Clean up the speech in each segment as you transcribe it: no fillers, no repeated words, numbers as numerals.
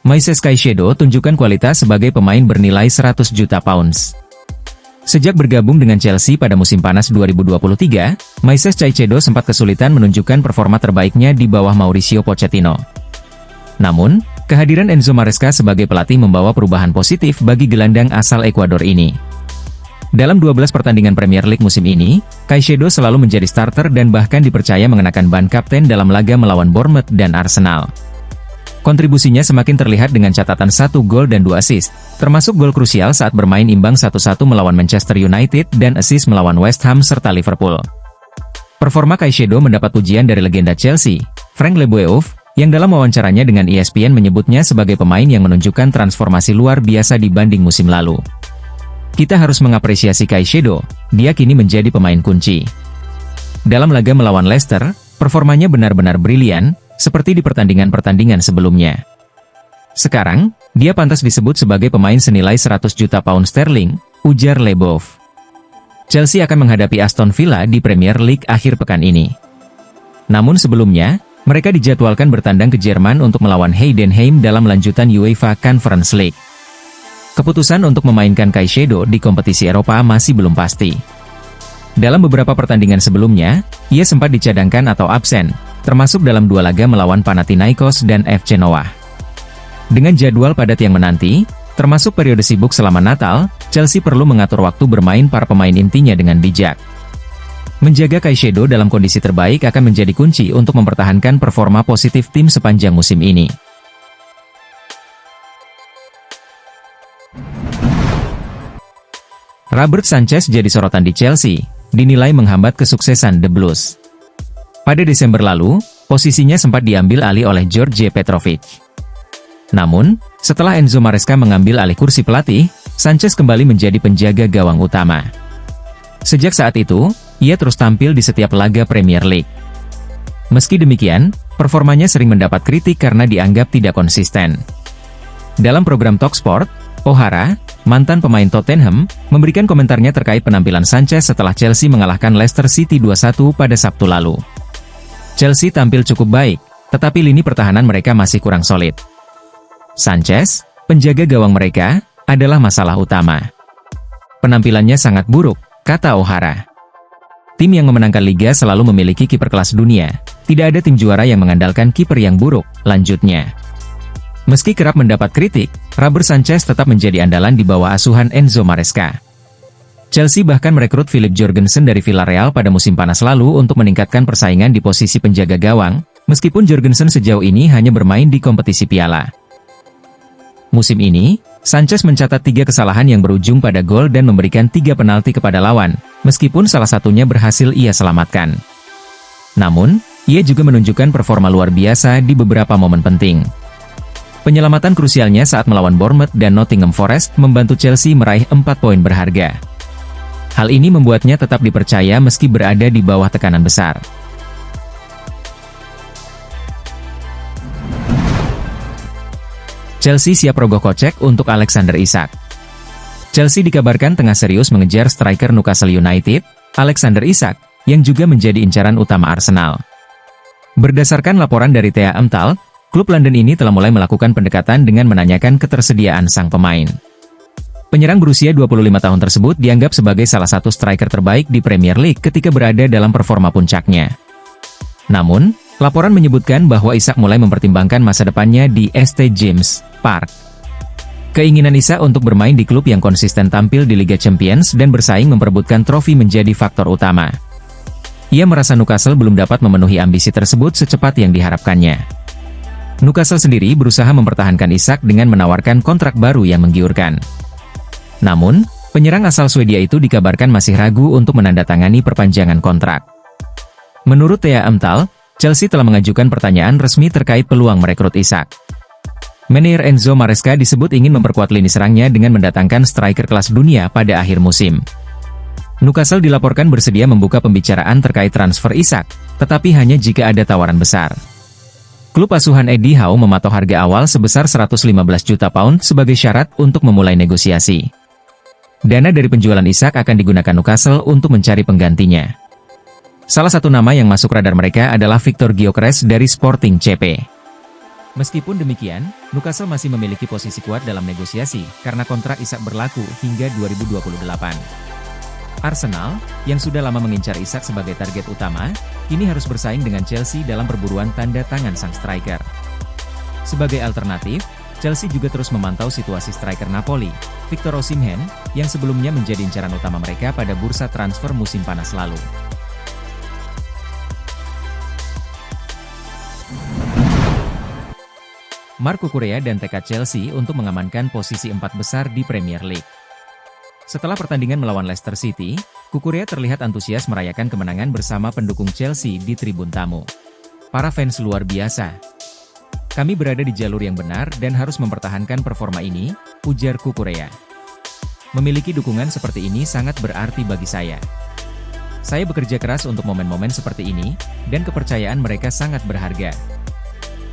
Moises Caicedo tunjukkan kualitas sebagai pemain bernilai 100 juta pounds. Sejak bergabung dengan Chelsea pada musim panas 2023, Moises Caicedo sempat kesulitan menunjukkan performa terbaiknya di bawah Mauricio Pochettino. Namun, kehadiran Enzo Maresca sebagai pelatih membawa perubahan positif bagi gelandang asal Ekuador ini. Dalam 12 pertandingan Premier League musim ini, Caicedo selalu menjadi starter dan bahkan dipercaya mengenakan ban kapten dalam laga melawan Bournemouth dan Arsenal. Kontribusinya semakin terlihat dengan catatan 1 gol dan 2 assist, termasuk gol krusial saat bermain imbang 1-1 melawan Manchester United dan assist melawan West Ham serta Liverpool. Performa Caicedo mendapat pujian dari legenda Chelsea, Frank Leboeuf, yang dalam wawancaranya dengan ESPN menyebutnya sebagai pemain yang menunjukkan transformasi luar biasa dibanding musim lalu. Kita harus mengapresiasi Caicedo, dia kini menjadi pemain kunci. Dalam laga melawan Leicester, performanya benar-benar brilian, seperti di pertandingan-pertandingan sebelumnya. Sekarang, dia pantas disebut sebagai pemain senilai 100 juta pound sterling, ujar Leboeuf. Chelsea akan menghadapi Aston Villa di Premier League akhir pekan ini. Namun sebelumnya, mereka dijadwalkan bertandang ke Jerman untuk melawan Heidenheim dalam lanjutan UEFA Conference League. Keputusan untuk memainkan Caicedo di kompetisi Eropa masih belum pasti. Dalam beberapa pertandingan sebelumnya, ia sempat dicadangkan atau absen, termasuk dalam 2 laga melawan Panathinaikos dan FC Noah. Dengan jadwal padat yang menanti, termasuk periode sibuk selama Natal, Chelsea perlu mengatur waktu bermain para pemain intinya dengan bijak. Menjaga Caicedo dalam kondisi terbaik akan menjadi kunci untuk mempertahankan performa positif tim sepanjang musim ini. Robert Sanchez jadi sorotan di Chelsea, dinilai menghambat kesuksesan The Blues. Pada Desember lalu, posisinya sempat diambil alih oleh George Petrovic. Namun, setelah Enzo Maresca mengambil alih kursi pelatih, Sanchez kembali menjadi penjaga gawang utama. Sejak saat itu, ia terus tampil di setiap laga Premier League. Meski demikian, performanya sering mendapat kritik karena dianggap tidak konsisten. Dalam program TalkSport, O'Hara, mantan pemain Tottenham, memberikan komentarnya terkait penampilan Sanchez setelah Chelsea mengalahkan Leicester City 2-1 pada Sabtu lalu. Chelsea tampil cukup baik, tetapi lini pertahanan mereka masih kurang solid. Sanchez, penjaga gawang mereka, adalah masalah utama. Penampilannya sangat buruk, kata O'Hara. Tim yang memenangkan liga selalu memiliki kiper kelas dunia, tidak ada tim juara yang mengandalkan kiper yang buruk, lanjutnya. Meski kerap mendapat kritik, Robert Sanchez tetap menjadi andalan di bawah asuhan Enzo Maresca. Chelsea bahkan merekrut Philip Jorgensen dari Villarreal pada musim panas lalu untuk meningkatkan persaingan di posisi penjaga gawang, meskipun Jorgensen sejauh ini hanya bermain di kompetisi piala. Musim ini, Sanchez mencatat 3 kesalahan yang berujung pada gol dan memberikan 3 penalti kepada lawan, meskipun salah satunya berhasil ia selamatkan. Namun, ia juga menunjukkan performa luar biasa di beberapa momen penting. Penyelamatan krusialnya saat melawan Bournemouth dan Nottingham Forest membantu Chelsea meraih 4 poin berharga. Hal ini membuatnya tetap dipercaya meski berada di bawah tekanan besar. Chelsea siap rogoh kocek untuk Alexander Isak. Chelsea dikabarkan tengah serius mengejar striker Newcastle United, Alexander Isak, yang juga menjadi incaran utama Arsenal. Berdasarkan laporan dari Thea Emtal, klub London ini telah mulai melakukan pendekatan dengan menanyakan ketersediaan sang pemain. Penyerang berusia 25 tahun tersebut dianggap sebagai salah satu striker terbaik di Premier League ketika berada dalam performa puncaknya. Namun, laporan menyebutkan bahwa Isak mulai mempertimbangkan masa depannya di St. James' Park. Keinginan Isak untuk bermain di klub yang konsisten tampil di Liga Champions dan bersaing memperebutkan trofi menjadi faktor utama. Ia merasa Newcastle belum dapat memenuhi ambisi tersebut secepat yang diharapkannya. Newcastle sendiri berusaha mempertahankan Isak dengan menawarkan kontrak baru yang menggiurkan. Namun, penyerang asal Swedia itu dikabarkan masih ragu untuk menandatangani perpanjangan kontrak. Menurut Thea Emtal, Chelsea telah mengajukan pertanyaan resmi terkait peluang merekrut Isak. Manajer Enzo Maresca disebut ingin memperkuat lini serangnya dengan mendatangkan striker kelas dunia pada akhir musim. Newcastle dilaporkan bersedia membuka pembicaraan terkait transfer Isak, tetapi hanya jika ada tawaran besar. Klub asuhan Eddie Howe mematok harga awal sebesar 115 juta pound sebagai syarat untuk memulai negosiasi. Dana dari penjualan Isak akan digunakan Newcastle untuk mencari penggantinya. Salah satu nama yang masuk radar mereka adalah Victor Gyökeres dari Sporting CP. Meskipun demikian, Newcastle masih memiliki posisi kuat dalam negosiasi karena kontrak Isak berlaku hingga 2028. Arsenal, yang sudah lama mengincar Isak sebagai target utama, kini harus bersaing dengan Chelsea dalam perburuan tanda tangan sang striker. Sebagai alternatif, Chelsea juga terus memantau situasi striker Napoli, Victor Osimhen, yang sebelumnya menjadi incaran utama mereka pada bursa transfer musim panas lalu. Marc Cucurella dan tekad Chelsea untuk mengamankan posisi 4 besar di Premier League. Setelah pertandingan melawan Leicester City, Cucurella terlihat antusias merayakan kemenangan bersama pendukung Chelsea di tribun tamu. Para fans luar biasa. Kami berada di jalur yang benar dan harus mempertahankan performa ini, ujar Cucurella. Memiliki dukungan seperti ini sangat berarti bagi saya. Saya bekerja keras untuk momen-momen seperti ini, dan kepercayaan mereka sangat berharga.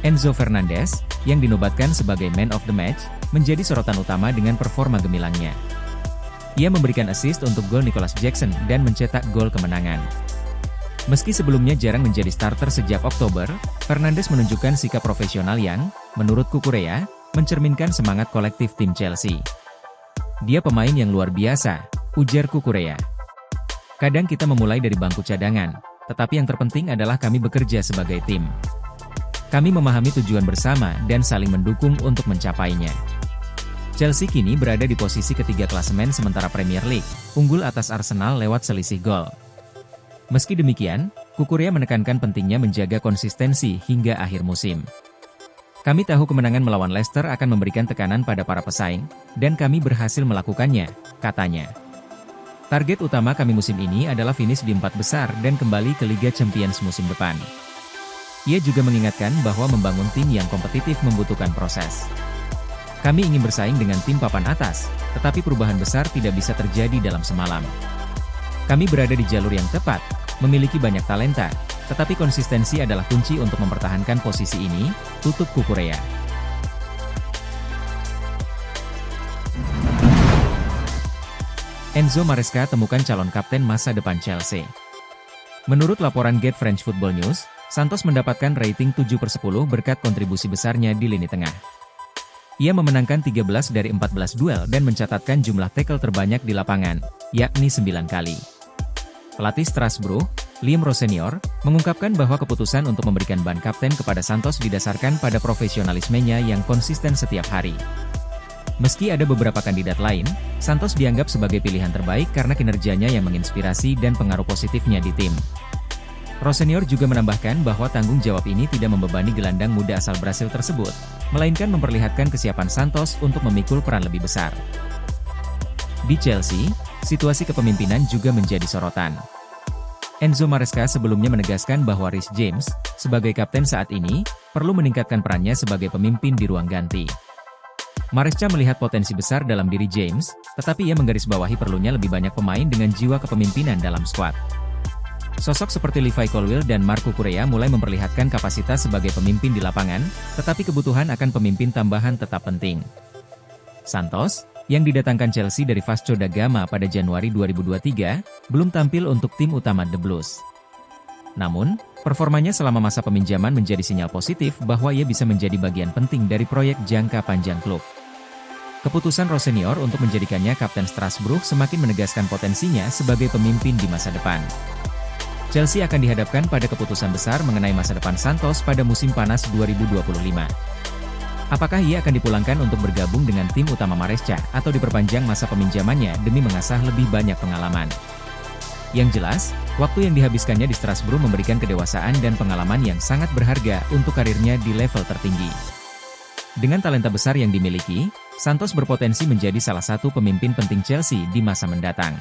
Enzo Fernandez, yang dinobatkan sebagai Man of the Match, menjadi sorotan utama dengan performa gemilangnya. Ia memberikan assist untuk gol Nicholas Jackson dan mencetak gol kemenangan. Meski sebelumnya jarang menjadi starter sejak Oktober, Fernandes menunjukkan sikap profesional yang, menurut Cucurella, mencerminkan semangat kolektif tim Chelsea. Dia pemain yang luar biasa, ujar Cucurella. Kadang kita memulai dari bangku cadangan, tetapi yang terpenting adalah kami bekerja sebagai tim. Kami memahami tujuan bersama dan saling mendukung untuk mencapainya. Chelsea kini berada di posisi ketiga klasemen sementara Premier League, unggul atas Arsenal lewat selisih gol. Meski demikian, Cucurella menekankan pentingnya menjaga konsistensi hingga akhir musim. Kami tahu kemenangan melawan Leicester akan memberikan tekanan pada para pesaing, dan kami berhasil melakukannya, katanya. Target utama kami musim ini adalah finish di 4 besar dan kembali ke Liga Champions musim depan. Ia juga mengingatkan bahwa membangun tim yang kompetitif membutuhkan proses. Kami ingin bersaing dengan tim papan atas, tetapi perubahan besar tidak bisa terjadi dalam semalam. Kami berada di jalur yang tepat, memiliki banyak talenta, tetapi konsistensi adalah kunci untuk mempertahankan posisi ini, tutup Cucurella. Enzo Maresca temukan calon kapten masa depan Chelsea. Menurut laporan Get French Football News, Santos mendapatkan rating 7/10 berkat kontribusi besarnya di lini tengah. Ia memenangkan 13 dari 14 duel dan mencatatkan jumlah tackle terbanyak di lapangan, yakni 9 kali. Pelatih Strasbourg, Liam Rosenior, mengungkapkan bahwa keputusan untuk memberikan ban kapten kepada Santos didasarkan pada profesionalismenya yang konsisten setiap hari. Meski ada beberapa kandidat lain, Santos dianggap sebagai pilihan terbaik karena kinerjanya yang menginspirasi dan pengaruh positifnya di tim. Rosenior juga menambahkan bahwa tanggung jawab ini tidak membebani gelandang muda asal Brasil tersebut, melainkan memperlihatkan kesiapan Santos untuk memikul peran lebih besar. Di Chelsea, situasi kepemimpinan juga menjadi sorotan. Enzo Maresca sebelumnya menegaskan bahwa Reece James, sebagai kapten saat ini, perlu meningkatkan perannya sebagai pemimpin di ruang ganti. Maresca melihat potensi besar dalam diri James, tetapi ia menggarisbawahi perlunya lebih banyak pemain dengan jiwa kepemimpinan dalam skuad. Sosok seperti Levi Colwill dan Marc Cucurella mulai memperlihatkan kapasitas sebagai pemimpin di lapangan, tetapi kebutuhan akan pemimpin tambahan tetap penting. Santos, yang didatangkan Chelsea dari Vasco da Gama pada Januari 2023, belum tampil untuk tim utama The Blues. Namun, performanya selama masa peminjaman menjadi sinyal positif bahwa ia bisa menjadi bagian penting dari proyek jangka panjang klub. Keputusan Rosenior untuk menjadikannya kapten Strasbourg semakin menegaskan potensinya sebagai pemimpin di masa depan. Chelsea akan dihadapkan pada keputusan besar mengenai masa depan Santos pada musim panas 2025. Apakah ia akan dipulangkan untuk bergabung dengan tim utama Maresca atau diperpanjang masa peminjamannya demi mengasah lebih banyak pengalaman? Yang jelas, waktu yang dihabiskannya di Strasbourg memberikan kedewasaan dan pengalaman yang sangat berharga untuk karirnya di level tertinggi. Dengan talenta besar yang dimiliki, Santos berpotensi menjadi salah satu pemimpin penting Chelsea di masa mendatang.